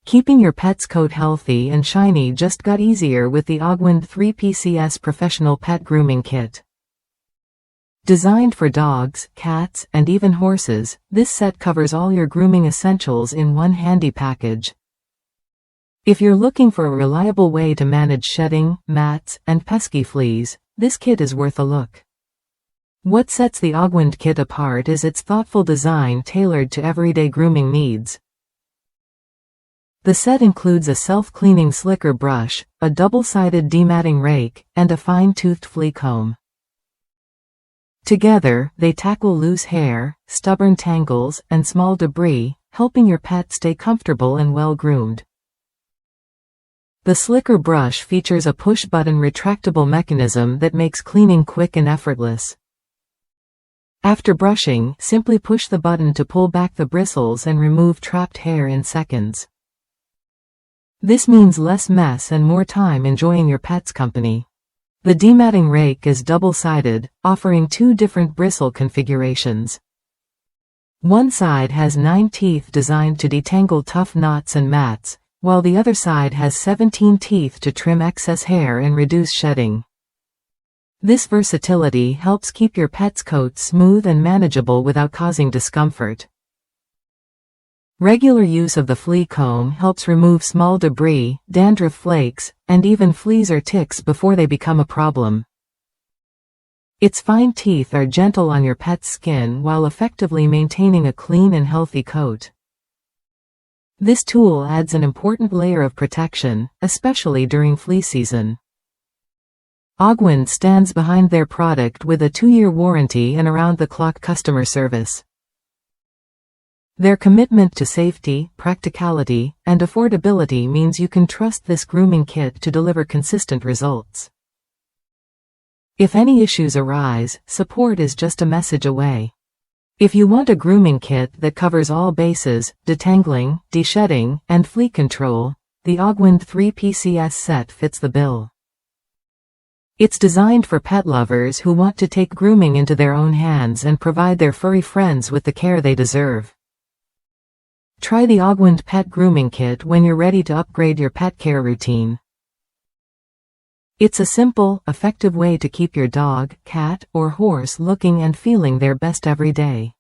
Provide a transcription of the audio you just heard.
Keeping your pet's coat healthy and shiny just got easier with the Augwind 3PCS Professional Pet Grooming Kit. Designed for dogs, cats, and even horses, this set covers all your grooming essentials in one handy package. If you're looking for a reliable way to manage shedding, mats, and pesky fleas, this kit is worth a look. What sets the Augwind kit apart is its thoughtful design tailored to everyday grooming needs. The set includes a self-cleaning slicker brush, a double-sided dematting rake, and a fine-toothed flea comb. Together, they tackle loose hair, stubborn tangles, and small debris, helping your pet stay comfortable and well-groomed. The slicker brush features a push-button retractable mechanism that makes cleaning quick and effortless. After brushing, simply push the button to pull back the bristles and remove trapped hair in seconds. This means less mess and more time enjoying your pet's company. The dematting rake is double-sided, offering two different bristle configurations. One side has 9 teeth designed to detangle tough knots and mats, while the other side has 17 teeth to trim excess hair and reduce shedding. This versatility helps keep your pet's coat smooth and manageable without causing discomfort. Regular use of the flea comb helps remove small debris, dandruff flakes, and even fleas or ticks before they become a problem. Its fine teeth are gentle on your pet's skin while effectively maintaining a clean and healthy coat. This tool adds an important layer of protection, especially during flea season. Augwind stands behind their product with a 2-year warranty and around-the-clock customer service. Their commitment to safety, practicality, and affordability means you can trust this grooming kit to deliver consistent results. If any issues arise, support is just a message away. If you want a grooming kit that covers all bases, detangling, de-shedding, and flea control, the Augwind 3PCS set fits the bill. It's designed for pet lovers who want to take grooming into their own hands and provide their furry friends with the care they deserve. Try the Augwind Pet Grooming Kit when you're ready to upgrade your pet care routine. It's a simple, effective way to keep your dog, cat, or horse looking and feeling their best every day.